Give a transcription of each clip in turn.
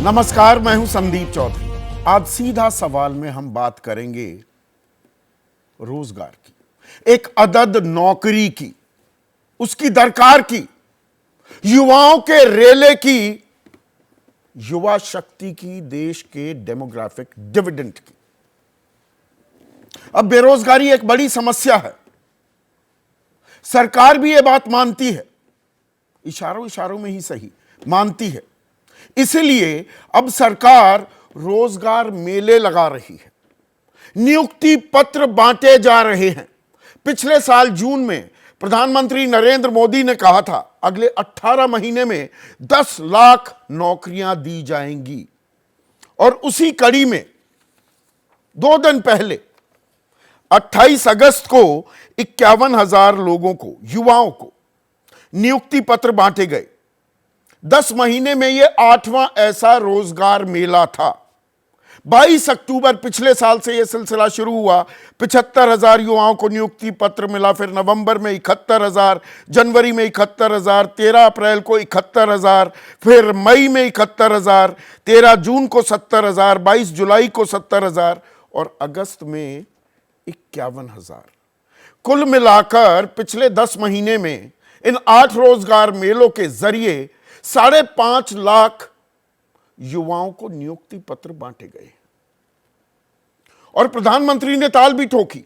नमस्कार, मैं हूं संदीप चौधरी। आज सीधा सवाल में हम बात करेंगे रोजगार की, एक अदद नौकरी की, उसकी दरकार की, युवाओं के रेले की, युवा शक्ति की, देश के डेमोग्राफिक डिविडेंड की। अब बेरोजगारी एक बड़ी समस्या है। सरकार भी यह बात मानती है, इशारों इशारों में ही सही मानती है। इसलिए अब सरकार रोजगार मेले लगा रही है, नियुक्ति पत्र बांटे जा रहे हैं। पिछले साल जून में प्रधानमंत्री नरेंद्र मोदी ने कहा था अगले 18 महीने में 10 लाख नौकरियां दी जाएंगी, और उसी कड़ी में 2 दिन पहले 28 अगस्त को 51,000 लोगों को, युवाओं को नियुक्ति पत्र बांटे गए। 10 महीने में यह 8वां ऐसा रोजगार मेला था। 22 अक्टूबर पिछले साल से यह सिलसिला शुरू हुआ। 75,000 युवाओं को नियुक्ति पत्र मिला। फिर नवंबर में 71,000, जनवरी में 71,000, 13 अप्रैल को 71,000, फिर मई में 71,000, 13 जून को 70,000, 22 जुलाई को 70,000 और अगस्त में 51,000। कुल मिलाकर पिछले 10 महीने में इन 8 रोजगार मेलों के जरिए 5.5 लाख युवाओं को नियुक्ति पत्र बांटे गए। और प्रधानमंत्री ने ताल भी ठोकी।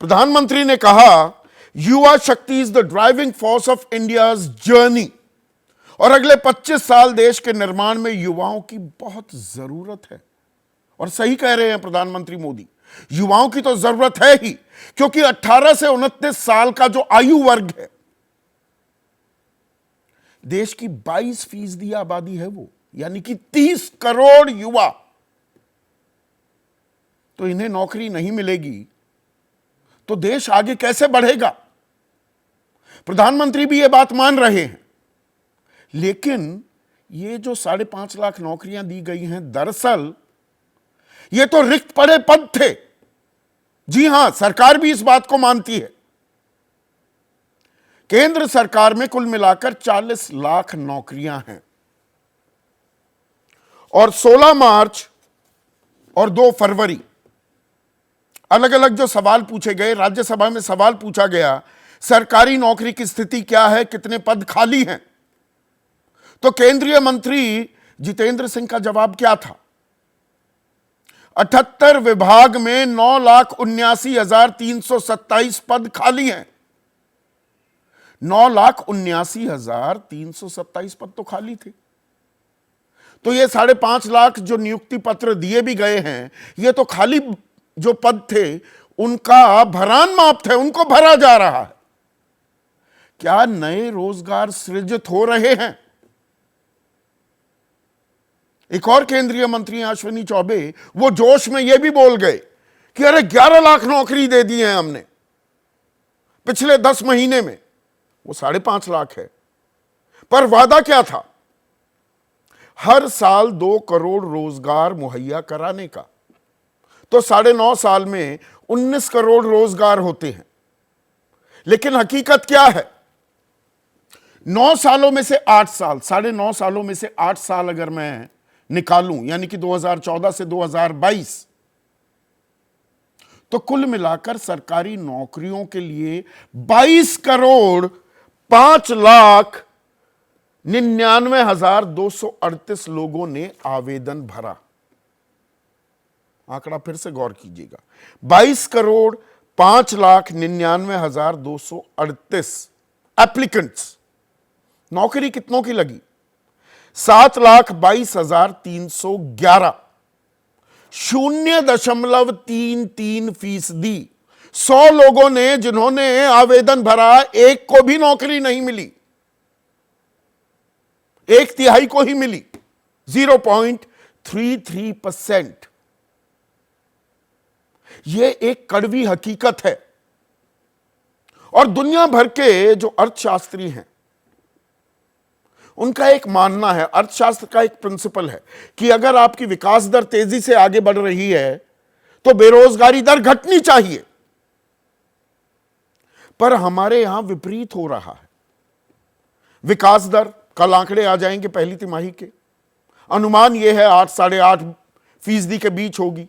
प्रधानमंत्री ने कहा युवा शक्ति is the driving force of India's journey, और अगले 25 साल देश के निर्माण में युवाओं की बहुत जरूरत है। और सही कह रहे हैं प्रधानमंत्री मोदी, युवाओं की तो जरूरत है ही, क्योंकि 18 से 29 साल का जो आयु वर्ग है, देश की 22% आबादी है वो, यानी कि 30 करोड़ युवा। तो इन्हें नौकरी नहीं मिलेगी तो देश आगे कैसे बढ़ेगा? प्रधानमंत्री भी ये बात मान रहे हैं। लेकिन ये जो 5.5 लाख नौकरियां दी गई हैं, दरअसल ये तो रिक्त पड़े पद थे। जी हां, सरकार भी इस बात को मानती है। केंद्र सरकार में कुल मिलाकर 40 लाख नौकरियां हैं, और 16 मार्च और 2 फरवरी अलग अलग जो सवाल पूछे गए, राज्यसभा में सवाल पूछा गया सरकारी नौकरी की स्थिति क्या है, कितने पद खाली हैं, तो केंद्रीय मंत्री जितेंद्र सिंह का जवाब क्या था? 78 विभाग में 9,79,327 पद खाली हैं। 9,79,327 पद तो खाली थे। तो ये 5.5 लाख जो नियुक्ति पत्र दिए भी गए हैं, ये तो खाली जो पद थे उनका भरान माप थे, उनको भरा जा रहा है। क्या नए रोजगार सृजित हो रहे हैं? एक और केंद्रीय मंत्री अश्विनी चौबे वो जोश में ये भी बोल गए कि अरे 11 लाख नौकरी दे दी है हमने पिछले 10 महीने में। वो 5.5 लाख है, पर वादा क्या था? हर साल 2 करोड़ रोजगार मुहैया कराने का। तो 9.5 साल में 19 करोड़ रोजगार होते हैं। लेकिन हकीकत क्या है? 9 सालों में से 8 साल, 9.5 सालों में से 8 साल अगर मैं निकालूं, यानी कि 2014 से 2022, तो कुल मिलाकर सरकारी नौकरियों के लिए 22 करोड़ 5,99,238 लोगों ने आवेदन भरा। आंकड़ा फिर से गौर कीजिएगा, 22 करोड़ 5,99,238 एप्लीकेंट्स। नौकरी कितनों की लगी? 7,22,311, 0.33%। 100 लोगों ने जिन्होंने आवेदन भरा, एक को भी नौकरी नहीं मिली, 1/3 को ही मिली, 0.33%। यह एक कड़वी हकीकत है। और दुनिया भर के जो अर्थशास्त्री हैं, उनका एक मानना है, अर्थशास्त्र का एक प्रिंसिपल है कि अगर आपकी विकास दर तेजी से आगे बढ़ रही है तो बेरोजगारी दर घटनी चाहिए। पर हमारे यहां विपरीत हो रहा है। विकास दर, कल आंकड़े आ जाएंगे पहली तिमाही के, अनुमान यह है 8-8.5% के बीच होगी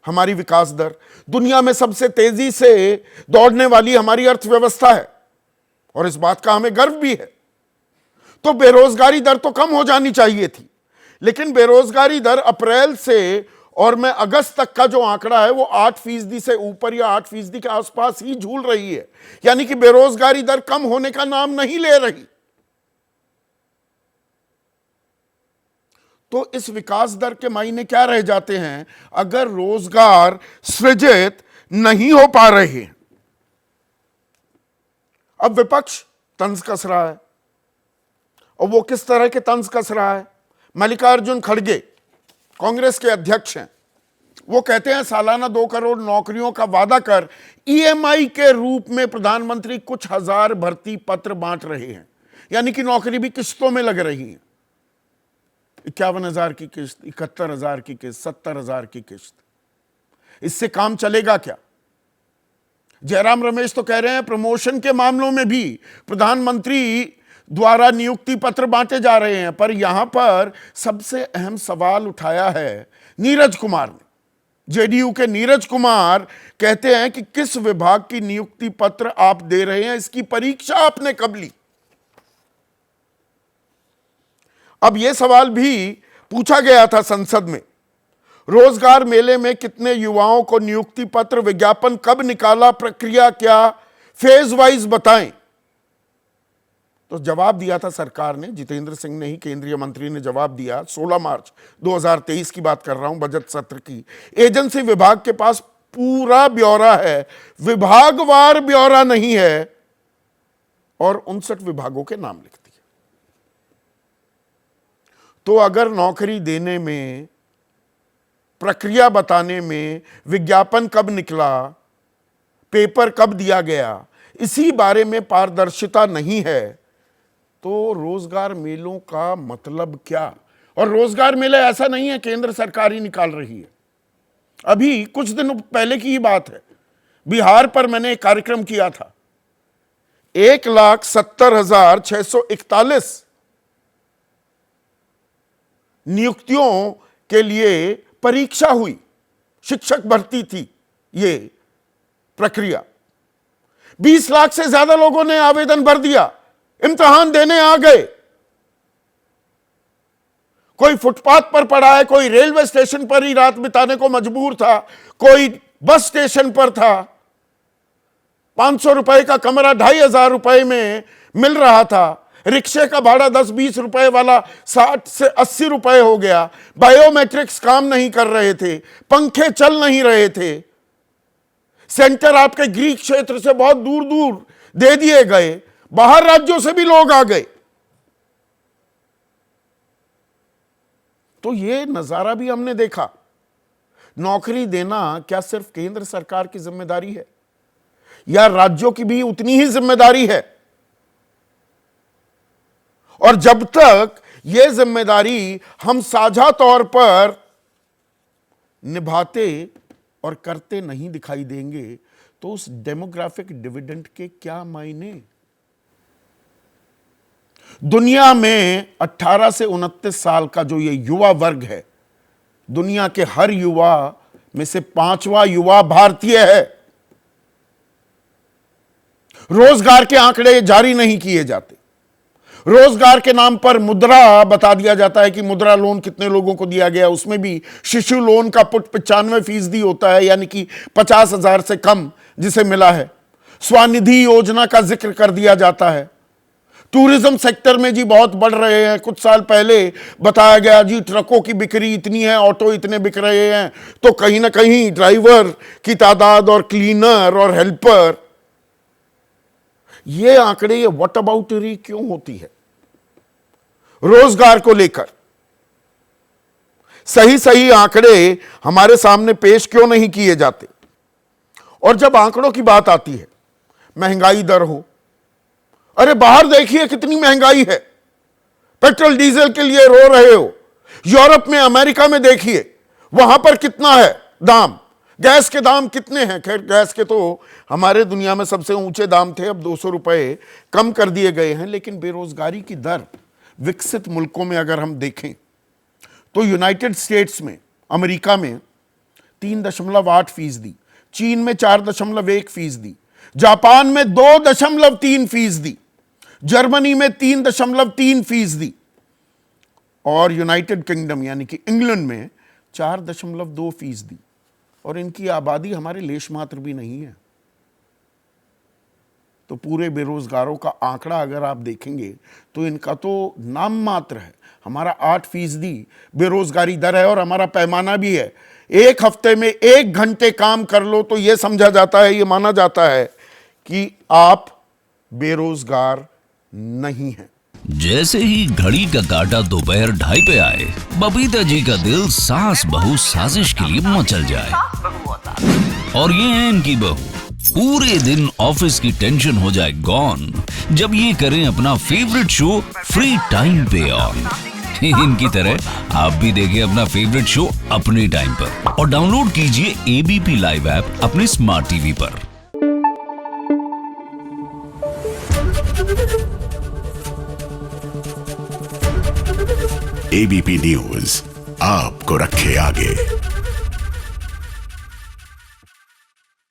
हमारी विकास दर। दुनिया में सबसे तेजी से दौड़ने वाली हमारी अर्थव्यवस्था है और इस बात का हमें गर्व भी है। तो बेरोजगारी दर तो कम हो जानी चाहिए थी, लेकिन बेरोजगारी दर अप्रैल से और मैं अगस्त तक का जो आंकड़ा है वो 8% से ऊपर या 8% के आसपास ही झूल रही है। यानी कि बेरोजगारी दर कम होने का नाम नहीं ले रही। तो इस विकास दर के मायने क्या रह जाते हैं अगर रोजगार सृजित नहीं हो पा रहे हैं। अब विपक्ष तंज कस रहा है, और वो किस तरह के तंज कस रहा है। मल्लिकार्जुन खड़गे कांग्रेस के अध्यक्ष हैं, वो कहते हैं सालाना 2 करोड़ नौकरियों का वादा कर ईएमआई के रूप में प्रधानमंत्री कुछ हजार भर्ती पत्र बांट रहे हैं। यानी कि नौकरी भी किस्तों में लग रही है। 51,000 की किस्त, 71,000 की किस्त, 70,000 की किस्त। इससे काम चलेगा क्या? जयराम रमेश तो कह रहे हैं प्रमोशन के मामलों में भी प्रधानमंत्री द्वारा नियुक्ति पत्र बांटे जा रहे हैं। पर यहां पर सबसे अहम सवाल उठाया है नीरज कुमार ने। जेडीयू के नीरज कुमार कहते हैं कि किस विभाग की नियुक्ति पत्र आप दे रहे हैं, इसकी परीक्षा आपने कब ली? अब यह सवाल भी पूछा गया था संसद में। रोजगार मेले में कितने युवाओं को नियुक्ति पत्र, विज्ञापन कब निकाला, प्रक्रिया क्या, फेज वाइज बताएं। तो जवाब दिया था सरकार ने, जितेंद्र सिंह ने ही, केंद्रीय मंत्री ने जवाब दिया। 16 मार्च 2023 की बात कर रहा हूं, बजट सत्र की। एजेंसी विभाग के पास पूरा ब्यौरा है, विभागवार ब्यौरा नहीं है, और 59 विभागों के नाम लिखती है। तो अगर नौकरी देने में, प्रक्रिया बताने में, विज्ञापन कब निकला, पेपर कब दिया गया, इसी बारे में पारदर्शिता नहीं है, तो रोजगार मेलों का मतलब क्या? और रोजगार मेले ऐसा नहीं है केंद्र सरकार ही निकाल रही है। अभी कुछ दिनों पहले की ही बात है, बिहार पर मैंने एक कार्यक्रम किया था। 1,70,641 नियुक्तियों के लिए परीक्षा हुई, शिक्षक भर्ती थी ये प्रक्रिया। 20 लाख से ज्यादा लोगों ने आवेदन भर दिया, इम्तिहान देने आ गए। कोई फुटपाथ पर पड़ा है, कोई रेलवे स्टेशन पर ही रात बिताने को मजबूर था, कोई बस स्टेशन पर था। 500 रुपए का कमरा 2,500 रुपए में मिल रहा था। रिक्शे का भाड़ा 10-20 रुपए वाला 60 से 80 रुपए हो गया। बायोमेट्रिक्स काम नहीं कर रहे थे, पंखे चल नहीं रहे थे। सेंटर आपके ग्रीक क्षेत्र से बहुत दूर दूर दे दिए गए, बाहर राज्यों से भी लोग आ गए। तो ये नजारा भी हमने देखा। नौकरी देना क्या सिर्फ केंद्र सरकार की जिम्मेदारी है, या राज्यों की भी उतनी ही जिम्मेदारी है? और जब तक यह जिम्मेदारी हम साझा तौर पर निभाते और करते नहीं दिखाई देंगे, तो उस डेमोग्राफिक डिविडेंड के क्या मायने? दुनिया में 18 से 29 साल का जो ये युवा वर्ग है, दुनिया के हर युवा में से 5वां युवा भारतीय है। रोजगार के आंकड़े जारी नहीं किए जाते। रोजगार के नाम पर मुद्रा बता दिया जाता है कि मुद्रा लोन कितने लोगों को दिया गया। उसमें भी शिशु लोन का पुट 95% होता है, यानी कि 50,000 से कम जिसे मिला है। स्वनिधि योजना का जिक्र कर दिया जाता है। टूरिज्म सेक्टर में जी बहुत बढ़ रहे हैं। कुछ साल पहले बताया गया जी ट्रकों की बिक्री इतनी है, ऑटो इतने बिक रहे हैं, तो कहीं ना कहीं ड्राइवर की तादाद और क्लीनर और हेल्पर, ये आंकड़े, ये व्हाट अबाउटरी क्यों होती है रोजगार को लेकर? सही सही आंकड़े हमारे सामने पेश क्यों नहीं किए जाते? और जब आंकड़ों की बात आती है, महंगाई दर हो, अरे बाहर देखिए कितनी महंगाई है, पेट्रोल डीजल के लिए रो रहे हो। यूरोप में, अमेरिका में देखिए वहां पर कितना है दाम, गैस के दाम कितने हैं। खैर गैस के तो हमारे दुनिया में सबसे ऊंचे दाम थे, अब 200 रुपए कम कर दिए गए हैं। लेकिन बेरोजगारी की दर विकसित मुल्कों में अगर हम देखें, तो यूनाइटेड स्टेट्स में, अमेरिका में 3.8%, चीन में 4.1%, जापान में 2.3%, जर्मनी में 3.3%, और यूनाइटेड किंगडम यानी कि इंग्लैंड में 4.2%। और इनकी आबादी हमारे लेश मात्र भी नहीं है। तो पूरे बेरोजगारों का आंकड़ा अगर आप देखेंगे तो इनका तो नाम मात्र है। हमारा 8% बेरोजगारी दर है और हमारा पैमाना भी है। एक हफ्ते में 1 घंटे काम कर लो तो यह समझा जाता है, यह माना जाता है कि आप बेरोजगार नहीं हैं। जैसे ही घड़ी का काटा दोपहर 2:30 पे आए, बबीता जी का दिल सास बहू साजिश के लिए मचल जाए। और ये है इनकी बहू, पूरे दिन ऑफिस की टेंशन हो जाए गॉन जब ये करें अपना फेवरेट शो फ्री टाइम पे ऑन। इनकी तरह आप भी देखें अपना फेवरेट शो अपने टाइम पर और डाउनलोड कीजिए एबीपी लाइव ऐप अपने स्मार्ट टीवी पर। एबीपी न्यूज आपको रखे आगे।